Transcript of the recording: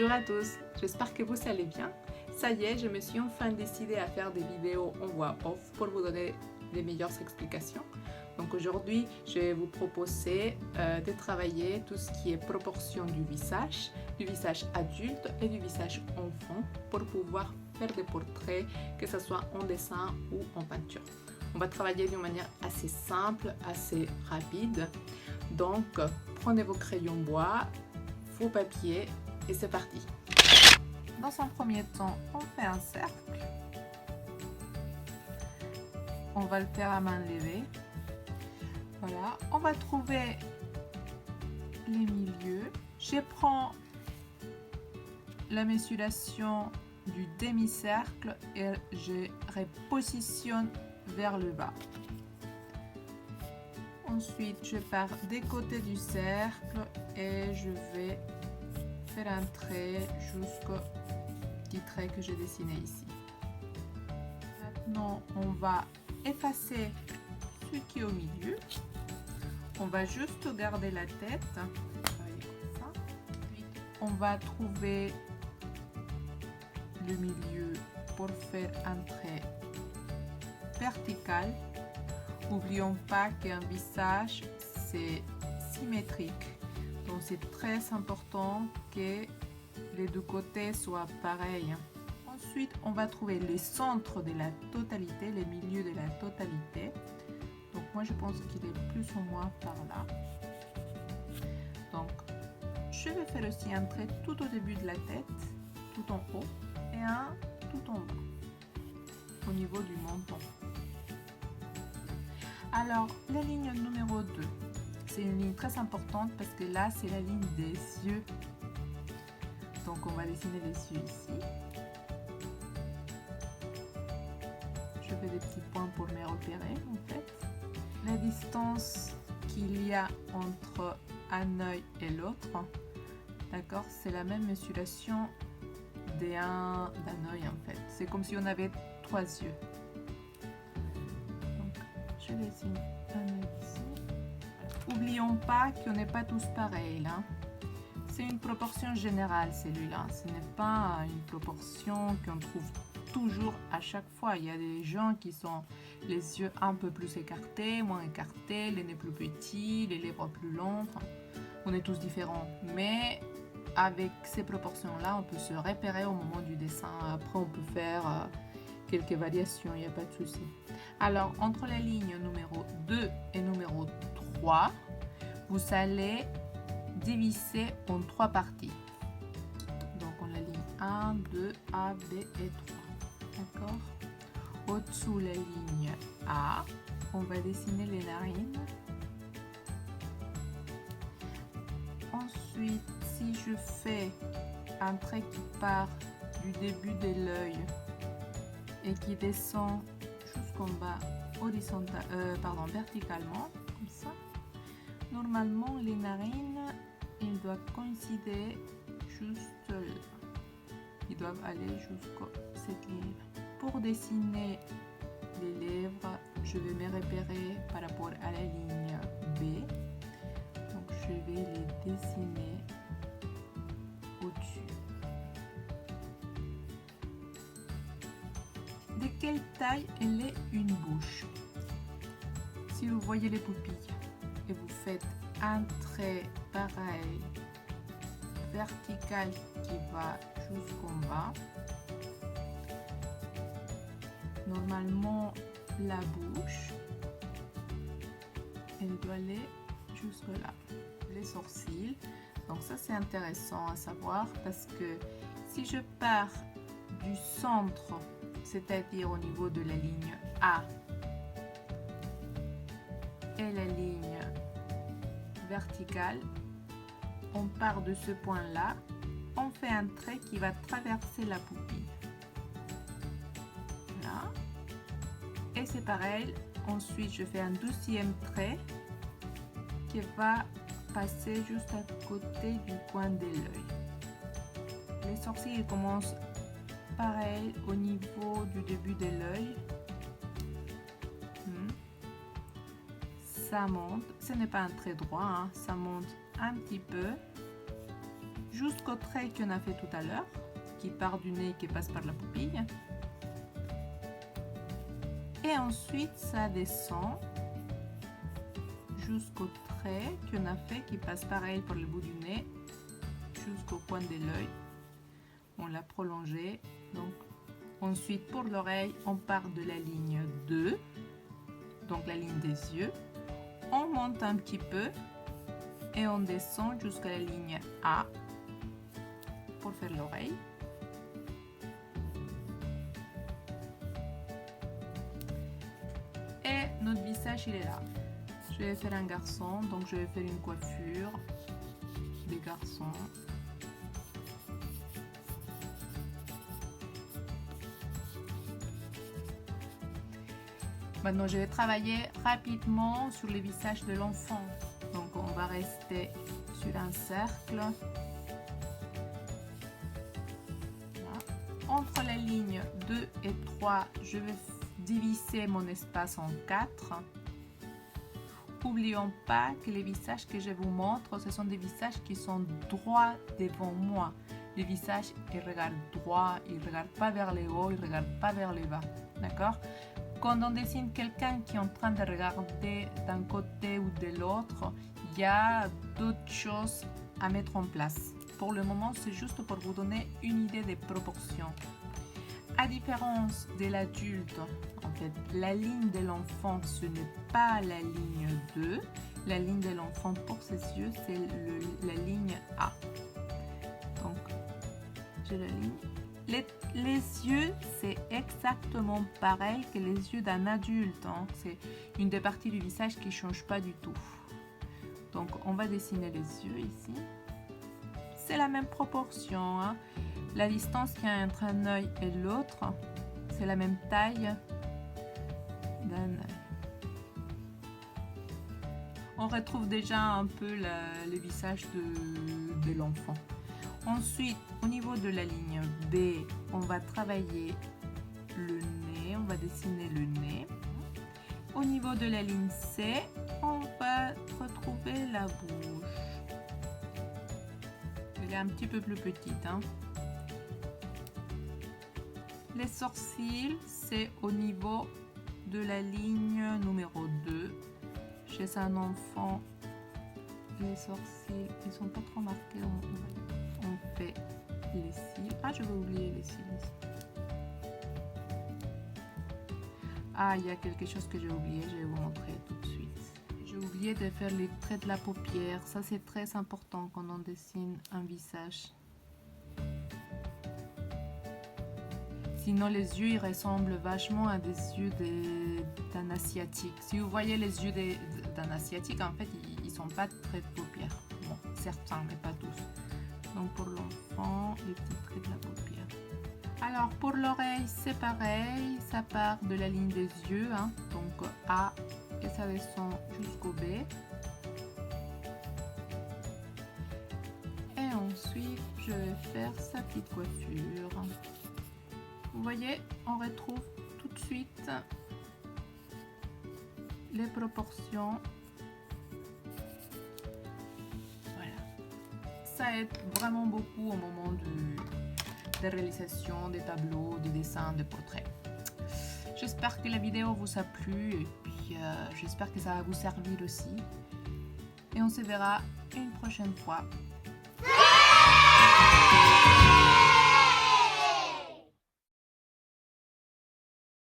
Bonjour à tous, j'espère que vous allez bien. Ça y est, je me suis enfin décidée à faire des vidéos en voix off pour vous donner les meilleures explications. Donc aujourd'hui, je vais vous proposer de travailler tout ce qui est proportion du visage adulte et du visage enfant pour pouvoir faire des portraits, que ce soit en dessin ou en peinture. On va travailler d'une manière assez simple, assez rapide. Donc, prenez vos crayons bois, vos papiers et c'est parti. Dans un premier temps, on fait un cercle. On va le faire à main levée. Voilà, on va trouver les milieux. Je prends la mesuration du demi-cercle et je repositionne vers le bas. Ensuite, je pars des côtés du cercle et je vais faire un trait jusqu'au petit trait que j'ai dessiné ici. Maintenant, on va effacer ce qui est au milieu. On va juste garder la tête. On va trouver le milieu pour faire un trait vertical. N'oublions pas qu'un visage, c'est symétrique. Donc, c'est très important que les deux côtés soient pareils. Ensuite, on va trouver les centres de la totalité, les milieux de la totalité. Donc, moi, je pense qu'il est plus ou moins par là. Donc, je vais faire aussi un trait tout au début de la tête, tout en haut, et un tout en bas, au niveau du menton. Alors, la ligne numéro 2, c'est une ligne très importante parce que là, c'est la ligne des yeux. Donc, on va dessiner les yeux ici. Je fais des petits points pour me repérer, en fait. La distance qu'il y a entre un œil et l'autre, d'accord, c'est la même mesuration d'un œil, en fait. C'est comme si on avait 3 yeux. Je dessine un œil ici. N'oublions pas qu'on n'est pas tous pareils là. C'est une proportion générale celui-là. Ce n'est pas une proportion qu'on trouve toujours à chaque fois. Il y a des gens qui sont les yeux un peu plus écartés, moins écartés, les nez plus petits, les lèvres plus longues. On est tous différents. Mais avec ces proportions-là, on peut se repérer au moment du dessin. Après, on peut faire quelques variations, il n'y a pas de souci. Alors, entre les lignes numéro 2 et numéro 3, vous allez diviser en 3 parties. Donc, on a la ligne 1, 2, A, B et 3. D'accord? Au-dessous la ligne A, on va dessiner les narines. Ensuite, si je fais un trait qui part du début de l'œil et qui descend jusqu'en bas verticalement, comme ça. Normalement, les narines, ils doivent coïncider juste là. Ils doivent aller jusqu'à cette ligne. Pour dessiner les lèvres, je vais me repérer par rapport à la ligne B. Donc, je vais les dessiner au-dessus. De quelle taille elle est une bouche? Si vous voyez les pupilles et vous faites un trait pareil, vertical qui va jusqu'en bas, normalement la bouche, elle doit aller jusque là. Les sourcils, donc ça c'est intéressant à savoir parce que si je pars du centre, c'est-à-dire au niveau de la ligne A et la ligne verticale, on part de ce point-là, on fait un trait qui va traverser la pupille. Là. Et c'est pareil, ensuite je fais un deuxième trait qui va passer juste à côté du coin de l'œil. Les sourcils ils commencent pareil au niveau du début de l'œil. Ça monte, ce n'est pas un trait droit, hein. Ça monte un petit peu jusqu'au trait qu'on a fait tout à l'heure, qui part du nez et qui passe par la pupille. Et ensuite, ça descend jusqu'au trait qu'on a fait, qui passe pareil par le bout du nez, jusqu'au coin de l'œil. On l'a prolongé. Donc, ensuite, pour l'oreille, on part de la ligne 2, donc la ligne des yeux. On monte un petit peu et on descend jusqu'à la ligne A pour faire l'oreille. Et notre visage, il est là. Je vais faire un garçon, donc je vais faire une coiffure des garçons. Maintenant, je vais travailler rapidement sur le visage de l'enfant. Donc, on va rester sur un cercle. Voilà. Entre la ligne 2 et 3, je vais diviser mon espace en 4. N'oublions pas que les visages que je vous montre, ce sont des visages qui sont droits devant moi. Le visage, il regarde droit, il ne regarde pas vers le haut, il ne regarde pas vers le bas. D'accord ? Quand on dessine quelqu'un qui est en train de regarder d'un côté ou de l'autre, il y a d'autres choses à mettre en place. Pour le moment, c'est juste pour vous donner une idée des proportions. À différence de l'adulte, en fait, la ligne de l'enfant, ce n'est pas la ligne 2. La ligne de l'enfant pour ses yeux, c'est la ligne A. Donc, j'ai la ligne. Les yeux, c'est exactement pareil que les yeux d'un adulte. Hein. C'est une des parties du visage qui ne change pas du tout. Donc, on va dessiner les yeux ici. C'est la même proportion. Hein. La distance qu'il y a entre un œil et l'autre, c'est la même taille d'un œil. On retrouve déjà un peu le visage de l'enfant. Ensuite, au niveau de la ligne B, on va travailler le nez, on va dessiner le nez. Au niveau de la ligne C, on va retrouver la bouche. Elle est un petit peu plus petite. Hein. Les sourcils, c'est au niveau de la ligne numéro 2. Chez un enfant, les sourcils, ils ne sont pas trop marqués. On fait les cils. Ah, je vais oublier les cils. Ah, il y a quelque chose que j'ai oublié. Je vais vous montrer tout de suite. J'ai oublié de faire les traits de la paupière. Ça, c'est très important quand on dessine un visage. Sinon, les yeux, ils ressemblent vachement à des yeux d'un asiatique. Si vous voyez les yeux d'un asiatique, en fait, ils ne sont pas très de paupières. Bon, certains, mais pas tous. Donc pour l'enfant, les petits traits de la paupière. Alors pour l'oreille, c'est pareil, ça part de la ligne des yeux, hein, donc A, et ça descend jusqu'au B. Et ensuite, je vais faire sa petite coiffure. Vous voyez, on retrouve tout de suite les proportions. Ça aide vraiment beaucoup au moment de réalisation des tableaux, des dessins, des portraits. J'espère que la vidéo vous a plu et puis j'espère que ça va vous servir aussi. Et on se verra une prochaine fois.